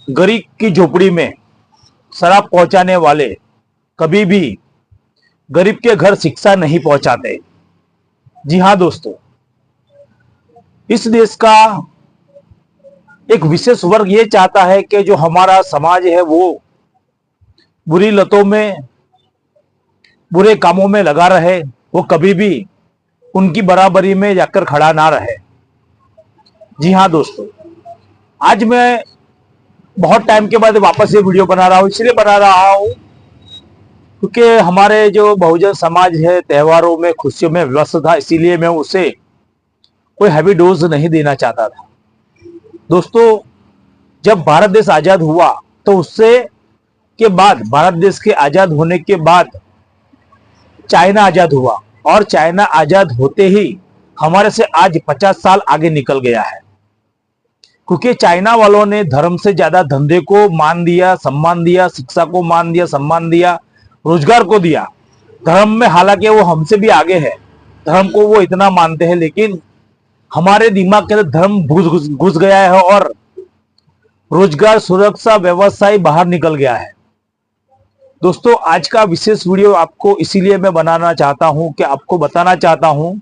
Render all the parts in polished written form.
गरीब की झोपड़ी में शराब पहुंचाने वाले कभी भी गरीब के घर शिक्षा नहीं पहुंचाते। जी हां दोस्तों, इस देश का एक विशेष वर्ग ये चाहता है कि जो हमारा समाज है वो बुरी लतों में, बुरे कामों में लगा रहे, वो कभी भी उनकी बराबरी में जाकर खड़ा ना रहे। जी हां दोस्तों, आज मैं बहुत टाइम के बाद वापस ये वीडियो बना रहा हूं। इसलिए बना रहा हूं क्योंकि हमारे जो बहुजन समाज है त्योहारों में, खुशियों में व्यस्त था, इसीलिए मैं उसे कोई हैवी डोज नहीं देना चाहता था। दोस्तों, जब भारत देश आजाद हुआ तो उससे के बाद, भारत देश के आजाद होने के बाद चाइना आजाद हुआ, और चाइना आजाद होते ही हमारे से आज 50 साल आगे निकल गया है। क्योंकि चाइना वालों ने धर्म से ज्यादा धंधे को मान दिया, सम्मान दिया, शिक्षा को मान दिया, सम्मान दिया, रोजगार को दिया। धर्म में हालांकि वो हमसे भी आगे है, धर्म को वो इतना मानते हैं, लेकिन हमारे दिमाग के अंदर धर्म घुस गया है और रोजगार, सुरक्षा, व्यवसाय बाहर निकल गया है। दोस्तों, आज का विशेष वीडियो आपको इसीलिए मैं बनाना चाहता हूं कि आपको बताना चाहता हूं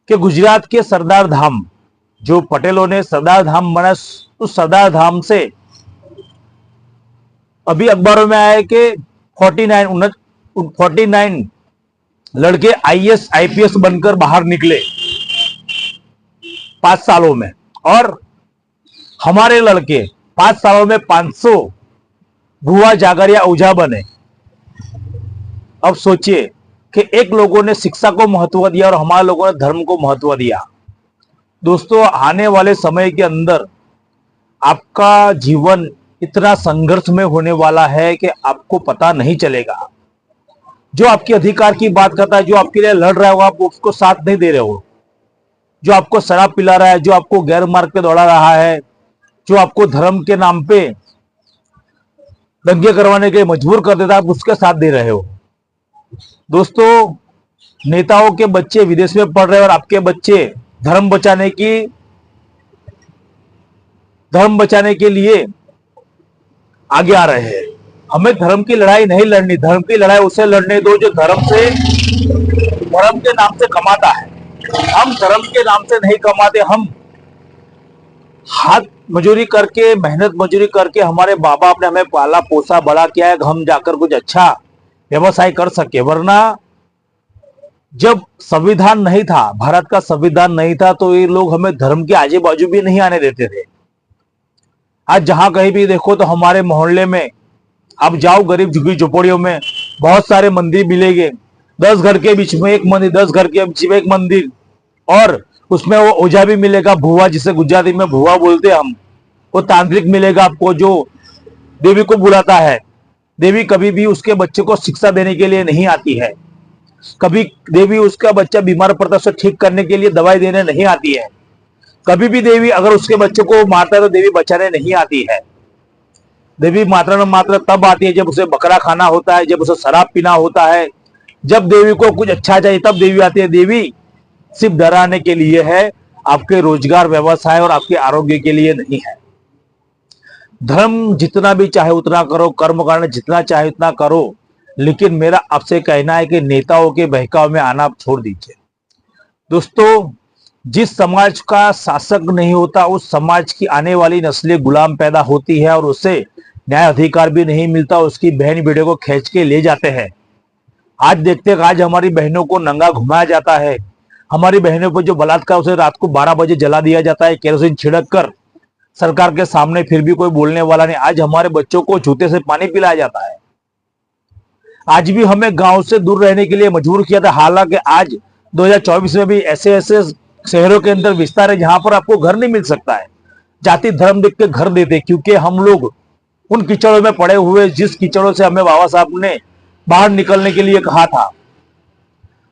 कि गुजरात के सरदार धाम, जो पटेलों ने सरदार धाम बनाया, उस सरदार धाम से अभी अखबारों में आया कि 49 लड़के आईएएस आईपीएस बनकर बाहर निकले 5 सालों में, और हमारे लड़के 5 सालों में 500 भुआ, जागरिया, ओझा बने। अब सोचिए कि एक लोगों ने शिक्षा को महत्व दिया और हमारे लोगों ने धर्म को महत्व दिया। दोस्तों, आने वाले समय के अंदर आपका जीवन इतना संघर्ष में होने वाला है कि आपको पता नहीं चलेगा। जो आपके अधिकार की बात करता है, जो आपके लिए लड़ रहा है, वो आप उसको साथ नहीं दे रहे हो। जो आपको शराब पिला रहा है, जो आपको गैर मार्ग पे दौड़ा रहा है, जो आपको धर्म के नाम पे दंगे करवाने के लिए मजबूर कर देता है, आप उसके साथ दे रहे हो। दोस्तों, नेताओं के बच्चे विदेश में पढ़ रहे हैं और आपके बच्चे धर्म बचाने के लिए आगे आ रहे हैं। हमें धर्म की लड़ाई नहीं लड़नी, धर्म की लड़ाई उसे लड़ने दो जो धर्म के नाम से कमाता है। हम धर्म के नाम से नहीं कमाते, हम हाथ मजूरी करके, मेहनत मजूरी करके, हमारे बाप बाप ने हमें पाला पोसा बड़ा किया है, हम जाकर कुछ अच्छा व्यवसाय कर सके। वरना जब संविधान नहीं था, भारत का संविधान नहीं था, तो ये लोग हमें धर्म के आजू बाजू भी नहीं आने देते थे। आज जहां कहीं भी देखो तो हमारे मोहल्ले में आप जाओ, गरीब झुग्गी झोपड़ियों में बहुत सारे मंदिर मिलेंगे। 10 घर के बीच में एक मंदिर, 10 घर के बीच में एक मंदिर, और उसमें वो ओझा भी मिलेगा, भुआ, जिसे गुजराती में भुआ बोलते हैं हम। वो तांत्रिक मिलेगा आपको जो देवी को बुलाता है। देवी कभी भी उसके बच्चे को शिक्षा देने के लिए नहीं आती है। कभी देवी उसका बच्चा बीमार पड़ता है उसे ठीक करने के लिए दवाई देने नहीं आती है। कभी भी देवी अगर उसके बच्चे को मारता है तो देवी बचाने नहीं आती है। देवी मात्र न मात्र तब आती है जब उसे बकरा खाना होता है, जब उसे शराब पीना होता है, जब देवी को कुछ अच्छा चाहिए तब देवी आती है। देवी सिर्फ डराने के लिए है, आपके रोजगार, व्यवसाय और आपके आरोग्य के लिए नहीं है। धर्म जितना भी चाहे उतना करो, कर्म कांड जितना चाहे उतना करो, लेकिन मेरा आपसे कहना है कि नेताओं के बहकाव में आना आप छोड़ दीजिए। दोस्तों, जिस समाज का शासक नहीं होता उस समाज की आने वाली नस्लें गुलाम पैदा होती है और उससे न्याय अधिकार भी नहीं मिलता। उसकी बहन बेटे को खींच के ले जाते हैं। आज देखते हैं, आज हमारी बहनों को नंगा घुमाया जाता है, हमारी बहनों पर जो बलात्कार, उसे रात को 12 बजे जला दिया जाता है केरोसिन छिड़क कर सरकार के सामने, फिर भी कोई बोलने वाला नहीं। आज हमारे बच्चों को जूते से पानी पिलाया जाता है। आज भी हमें गांव से दूर रहने के लिए मजबूर किया था। हालांकि आज 2024 में भी ऐसे ऐसे शहरों के अंदर विस्तार है जहां पर आपको घर नहीं मिल सकता है। जाति धर्म देख के घर देते, क्योंकि हम लोग उन कीचड़ों में पड़े हुए, जिस कीचड़ों से हमें बाबा साहब ने बाहर निकलने के लिए कहा था।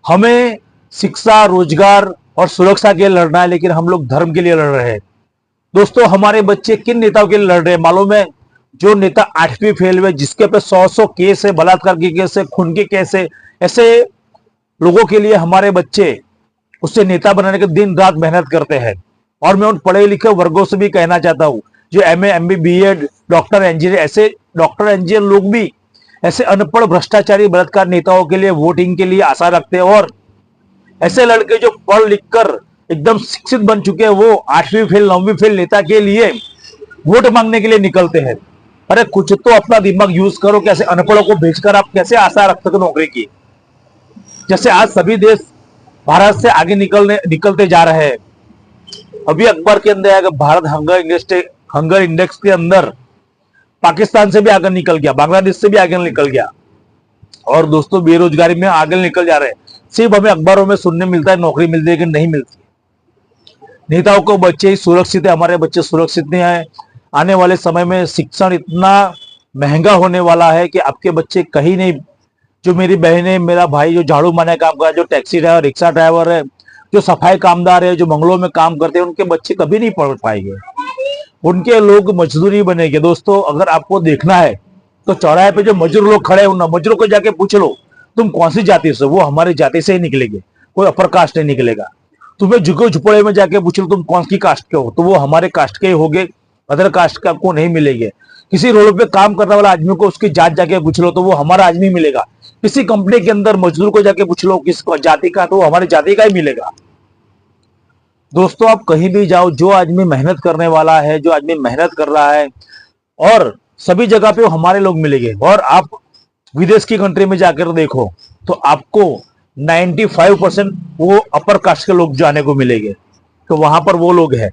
हमें शिक्षा, रोजगार और सुरक्षा के लिए लड़ना है, लेकिन हम लोग धर्म के लिए लड़ रहे हैं। दोस्तों, हमारे बच्चे किन नेताओं के लिए लड़ रहे हैं मालूम है? जो नेता 8वीं फेल हुए, जिसके पे 100 केस है, बलात्कार के केस है, खून के केस है, ऐसे लोगों के लिए हमारे बच्चे उससे नेता बनाने के दिन रात मेहनत करते हैं। और मैं उन पढ़े लिखे वर्गों से भी कहना चाहता हूं जो MA MB BEd doctor engineer, ऐसे डॉक्टर इंजीनियर लोग भी ऐसे अनपढ़ भ्रष्टाचारी बलात्कार नेताओं के लिए वोटिंग के लिए आशा रखते हैं। और ऐसे लड़के जो पढ़ लिख कर एकदम शिक्षित बन चुके हैं, वो 8वीं फेल 9वीं फेल नेता के लिए वोट मांगने के लिए निकलते हैं। अरे कुछ तो अपना दिमाग यूज करो, कैसे अनपढ़ों को भेजकर आप कैसे आशा रख सकते नौकरी की। जैसे आज सभी देश भारत से आगे निकलते जा रहे हैं। अभी अखबार के अंदर आएगा, भारत हंगर इंडेक्स के अंदर पाकिस्तान से भी आगे निकल गया, बांग्लादेश से भी आगे निकल गया। और दोस्तों बेरोजगारी में आगे निकल जा रहे हैं। सिर्फ हमें अखबारों में सुनने मिलता है नौकरी मिलती है कि नहीं मिलती। नेताओं को बच्चे ही सुरक्षित है, हमारे बच्चे सुरक्षित नहीं है। आने वाले समय में शिक्षण इतना महंगा होने वाला है कि आपके बच्चे कहीं नहीं, जो मेरी बहनें मेरा भाई जो झाड़ू मारने काम कर रहा है, जो टैक्सी ड्राइवर रिक्शा ड्राइवर है, जो सफाई कामदार है, जो मंगलों में काम करते हैं, उनके बच्चे कभी नहीं पढ़ पाएंगे, उनके लोग मजदूरी बनेंगे। दोस्तों अगर आपको देखना है तो चौराहे पे जो मजदूर लोग खड़े हैं उन मजदूरों को जाके पूछ लो तुम कौन सी जाति से, वो हमारी जाति से ही निकलेंगे, कोई अपर कास्ट नहीं निकलेगा। तुम्हें झुके झुपड़े में जाके पूछ लो तुम कौन सी कास्ट के हो, तो वो हमारे कास्ट के ही होंगे, अदर कास्ट का को नहीं मिलेंगे। किसी रोड पे काम करने वाला आदमी को उसकी जात जाके पूछ लो तो वो हमारा आदमी मिलेगा। किसी कंपनी के अंदर मजदूर को जाके पूछ लो किस जाति का, तो वो हमारी जाति का ही मिलेगा। दोस्तों आप कहीं भी जाओ, जो आदमी मेहनत करने वाला है, जो आदमी मेहनत कर रहा है, और सभी जगह पे वो हमारे लोग मिलेंगे। और आप विदेश की कंट्री में जाकर देखो तो आपको 95% वो अपर कास्ट के लोग जाने को मिलेंगे, तो वहां पर वो लोग हैं।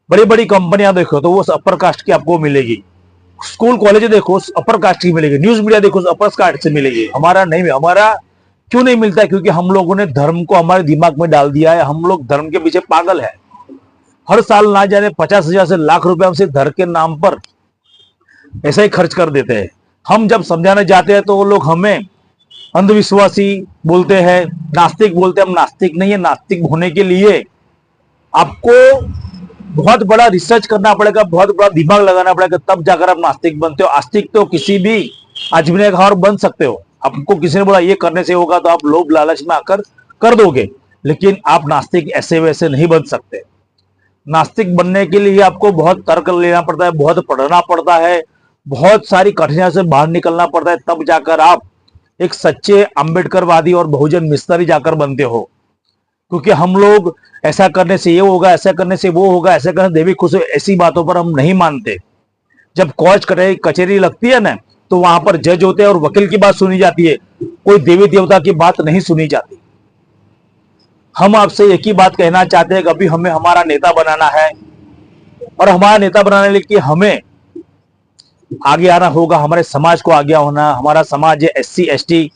बड़ी बड़ी कंपनियां देखो तो वो अपर कास्ट की आपको मिलेगी। स्कूल कॉलेज देखो अपर कास्ट की मिलेगी। न्यूज मीडिया देखो अपर कास्ट से मिलेगी। हमारा नहीं, हमारा क्यों नहीं मिलता है? क्योंकि हम लोगों ने धर्म को हमारे दिमाग में डाल दिया है। हम लोग धर्म के पीछे पागल है। हर साल ना जाने 50,000 से लाख रुपए हम सिर्फ धर्म के नाम पर ऐसा ही खर्च कर देते हैं। हम जब समझाने जाते हैं तो वो लोग हमें अंधविश्वासी बोलते हैं, नास्तिक बोलते हैं। हम नास्तिक नहीं है। नास्तिक होने के लिए आपको बहुत बड़ा रिसर्च करना पड़ेगा, बहुत बड़ा दिमाग लगाना पड़ेगा, तब जाकर आप नास्तिक बनते हो। आस्तिक तो किसी भी आजमने का और बन सकते हो। आपको किसी ने बोला ये करने से होगा तो आप लोभ लालच में आकर कर दोगे, लेकिन आप नास्तिक ऐसे वैसे नहीं बन सकते। नास्तिक बनने के लिए आपको बहुत तर्क लेना पड़ता है, बहुत पढ़ना पड़ता है, बहुत सारी कठिनाइयों से बाहर निकलना पड़ता है, तब जाकर आप एक सच्चे अम्बेडकरवादी और बहुजन मिस्त्री जाकर बनते हो। क्योंकि हम लोग ऐसा करने से ये होगा, ऐसा करने से वो होगा, ऐसा करने देवी खुश, ऐसी बातों पर हम नहीं मानते। जब कोर्ट कचहरी लगती है ना, तो वहां पर जज होते हैं और वकील की बात सुनी जाती है, कोई देवी देवता की बात नहीं सुनी जाती। हम आपसे एक ही बात कहना चाहते हैं कि अभी हमें हमारा नेता बनाना है, और हमारा नेता बनाने के लिए हमें आगे आना होगा। हमारे समाज को आगे होना, हमारा समाज है SC ST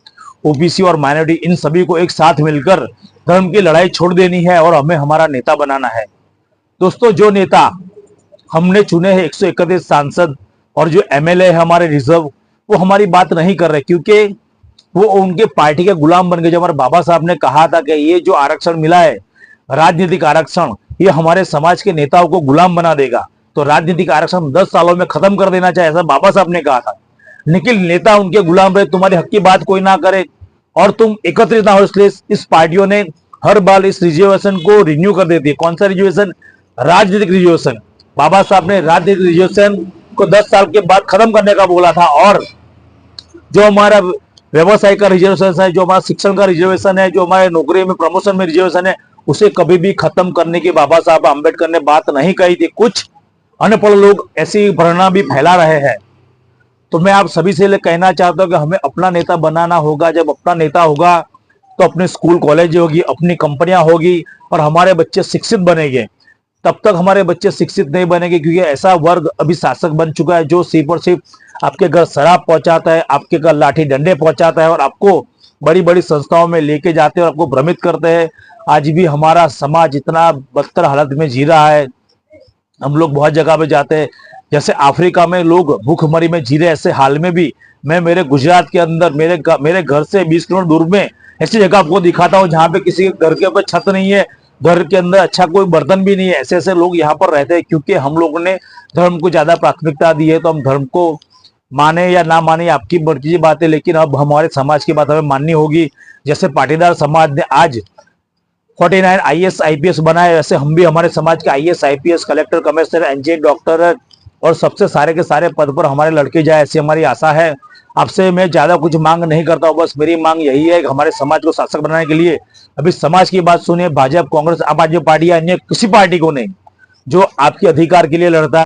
OBC और माइनॉरिटी, इन सभी को एक साथ मिलकर धर्म की लड़ाई छोड़ देनी है और हमें हमारा नेता बनाना है। दोस्तों जो नेता हमने चुने हैं 131 सांसद और जो MLA है हमारे रिजर्व, वो हमारी बात नहीं कर रहे, क्योंकि वो उनके पार्टी के गुलाम बन गए। जब हमारे बाबा साहब ने कहा था कि ये जो आरक्षण मिला है, राजनीतिक आरक्षण, ये हमारे समाज के नेताओं को गुलाम बना देगा, तो राजनीतिक आरक्षण 10 सालों में खत्म कर देना चाहिए, ऐसा बाबा साहब ने कहा था। लेकिन नेता उनके गुलाम रहे, तुम्हारे हक की बात कोई ना करे और तुम एकत्रित ना हो, इसलिए इस पार्टियों ने हर बार इस रिजर्वेशन को रिन्यू कर देती है। कौन सा रिजर्वेशन? राजनीतिक रिजर्वेशन। बाबा साहब ने राजनीतिक रिजर्वेशन को 10 साल के बाद खत्म करने का बोला था। और जो हमारा व्यवसाय का रिजर्वेशन है, जो हमारा शिक्षण का रिजर्वेशन है, जो हमारे नौकरी में प्रमोशन में रिजर्वेशन है, उसे कभी भी खत्म करने की बाबा साहब अम्बेडकर ने बात नहीं कही थी। कुछ अनपढ़ लोग ऐसी भ्रमणा भी फैला रहे हैं। तो मैं आप सभी से कहना चाहता हूं कि हमें अपना नेता बनाना होगा। जब अपना नेता होगा तो अपने स्कूल कॉलेज होगी, अपनी कंपनियां होगी और हमारे बच्चे शिक्षित बनेंगे। तब तक हमारे बच्चे शिक्षित नहीं बनेंगे, क्योंकि ऐसा वर्ग अभी शासक बन चुका है जो सिर्फ और सिर्फ आपके घर शराब पहुंचाता है, आपके घर लाठी डंडे पहुंचाता है और आपको बड़ी बड़ी संस्थाओं में लेके जाते हैं और आपको भ्रमित करते हैं। आज भी हमारा समाज इतना बदतर हालत में जी रहा है। हम लोग बहुत जगह पे जाते हैं, जैसे अफ्रीका में लोग भूखमरी में जी रहे, ऐसे हाल में भी मैं मेरे गुजरात के अंदर मेरे घर से 20 किलोमीटर दूर में ऐसी जगह आपको दिखाता हूँ जहाँ पे किसी के घर के ऊपर छत नहीं है, घर के अंदर अच्छा कोई बर्तन भी नहीं है। ऐसे ऐसे लोग यहाँ पर रहते हैं, क्योंकि हम लोगों ने धर्म को ज्यादा प्राथमिकता दी है। तो हम धर्म को माने या ना माने आपकी मर्जी की बात है, लेकिन अब हमारे समाज की बात हमें माननी होगी। जैसे पाटीदार समाज ने आज 49 IAS IPS बनाए, वैसे हम भी हमारे समाज के IAS IPS collector commissioner engineer doctor और सबसे सारे के सारे पद पर हमारे लड़के जाए, ऐसी हमारी आशा है। आपसे मैं ज्यादा कुछ मांग नहीं करता हूं, बस मेरी मांग यही है कि हमारे समाज को शासक बनाने के लिए अभी समाज की बात सुनिए। भाजपा, कांग्रेस, आम आदमी पार्टी या अन्य किसी पार्टी को नहीं, जो आपके अधिकार के लिए लड़ता है